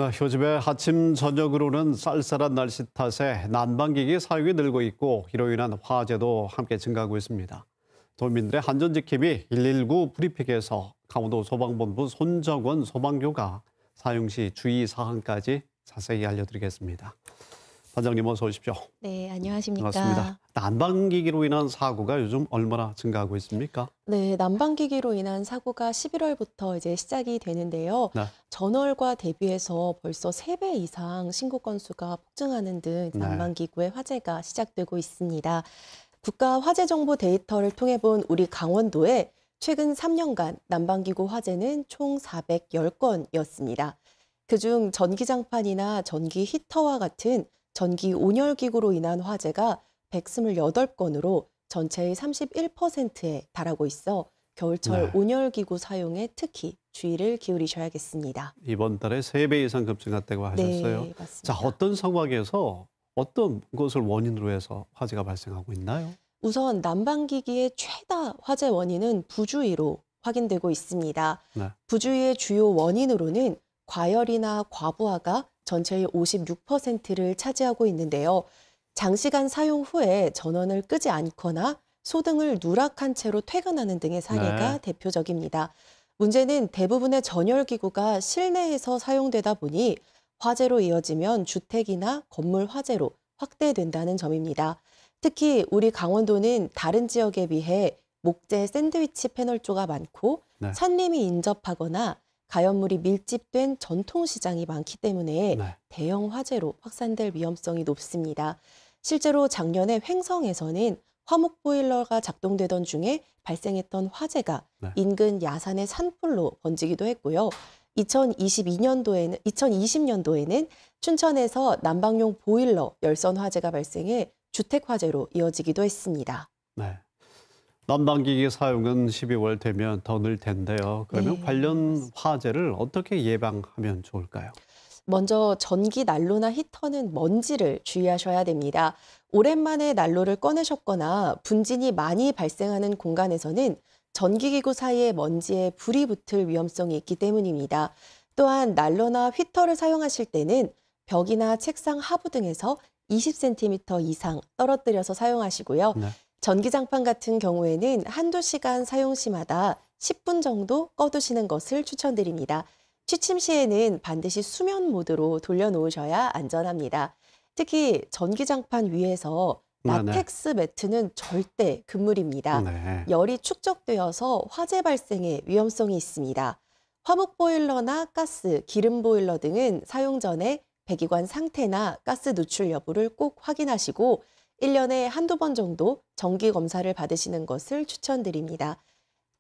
네, 요즘에 아침 저녁으로는 쌀쌀한 날씨 탓에 난방기기 사용이 늘고 있고 이로 인한 화재도 함께 증가하고 있습니다. 도민들의 안전지킴이 119 브리핑에서 강원도 소방본부 손정원 소방교가 사용 시 주의사항까지 자세히 알려드리겠습니다. 반장님 어서 오십시오. 네, 안녕하십니까. 반갑습니다. 난방기기로 인한 사고가 요즘 얼마나 증가하고 있습니까? 네, 난방기기로 인한 사고가 11월부터 이제 시작이 되는데요. 네. 전월과 대비해서 벌써 3배 이상 신고 건수가 폭증하는 등 네. 난방기구의 화재가 시작되고 있습니다. 국가 화재정보 데이터를 통해 본 우리 강원도에 최근 3년간 난방기구 화재는 총 410건이었습니다. 그중 전기장판이나 전기 히터와 같은 전기 온열기구로 인한 화재가 128건으로 전체의 31%에 달하고 있어 겨울철 네. 온열기구 사용에 특히 주의를 기울이셔야겠습니다. 이번 달에 3배 이상 급증했다고 하셨어요. 네, 자, 맞습니다. 어떤 상황에서 어떤 것을 원인으로 해서 화재가 발생하고 있나요? 우선 난방기기의 최다 화재 원인은 부주의로 확인되고 있습니다. 네. 부주의의 주요 원인으로는 과열이나 과부하가 전체의 56%를 차지하고 있는데요. 장시간 사용 후에 전원을 끄지 않거나 소등을 누락한 채로 퇴근하는 등의 사례가 네. 대표적입니다. 문제는 대부분의 전열기구가 실내에서 사용되다 보니 화재로 이어지면 주택이나 건물 화재로 확대된다는 점입니다. 특히 우리 강원도는 다른 지역에 비해 목재 샌드위치 패널조가 많고 네. 산림이 인접하거나 가연물이 밀집된 전통시장이 많기 때문에 네. 대형 화재로 확산될 위험성이 높습니다. 실제로 작년에 횡성에서는 화목 보일러가 작동되던 중에 발생했던 화재가 네. 인근 야산의 산불로 번지기도 했고요. 2020년도에는 춘천에서 난방용 보일러 열선 화재가 발생해 주택 화재로 이어지기도 했습니다. 네. 난방기기 사용은 12월 되면 더 늘 텐데요. 그러면 네, 관련 맞습니다. 화재를 어떻게 예방하면 좋을까요? 먼저 전기 난로나 히터는 먼지를 주의하셔야 됩니다. 오랜만에 난로를 꺼내셨거나 분진이 많이 발생하는 공간에서는 전기기구 사이에 먼지에 불이 붙을 위험성이 있기 때문입니다. 또한 난로나 히터를 사용하실 때는 벽이나 책상 하부 등에서 20cm 이상 떨어뜨려서 사용하시고요. 네. 전기장판 같은 경우에는 한두 시간 사용 시마다 10분 정도 꺼두시는 것을 추천드립니다. 취침 시에는 반드시 수면 모드로 돌려놓으셔야 안전합니다. 특히 전기장판 위에서 네. 라텍스 매트는 절대 금물입니다. 네. 열이 축적되어서 화재 발생의 위험성이 있습니다. 화목 보일러나 가스, 기름 보일러 등은 사용 전에 배기관 상태나 가스 누출 여부를 꼭 확인하시고 1년에 한두 번 정도 정기 검사를 받으시는 것을 추천드립니다.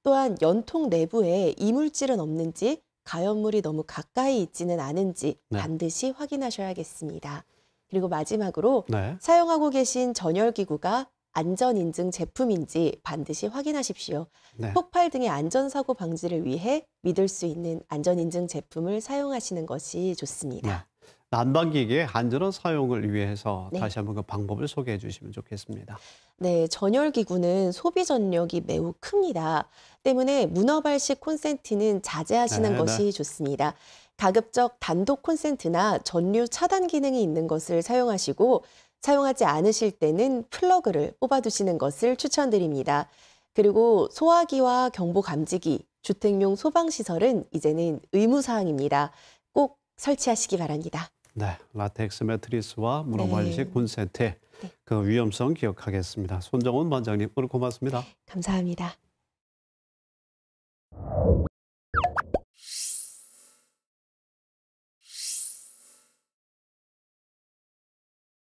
또한 연통 내부에 이물질은 없는지 가연물이 너무 가까이 있지는 않은지 네. 반드시 확인하셔야겠습니다. 그리고 마지막으로 네. 사용하고 계신 전열기구가 안전인증 제품인지 반드시 확인하십시오. 네. 폭발 등의 안전사고 방지를 위해 믿을 수 있는 안전인증 제품을 사용하시는 것이 좋습니다. 네. 난방기기의 안전한 사용을 위해서 네. 다시 한번 그 방법을 소개해 주시면 좋겠습니다. 네, 전열기구는 소비 전력이 매우 큽니다. 때문에 문어발식 콘센트는 자제하시는 네. 것이 좋습니다. 가급적 단독 콘센트나 전류 차단 기능이 있는 것을 사용하시고 사용하지 않으실 때는 플러그를 뽑아두시는 것을 추천드립니다. 그리고 소화기와 경보 감지기, 주택용 소방시설은 이제는 의무사항입니다. 꼭 설치하시기 바랍니다. 네. 라텍스 매트리스와 네. 문어발식 콘센트 그 위험성 기억하겠습니다. 손정원 반장님 오늘 고맙습니다. 감사합니다.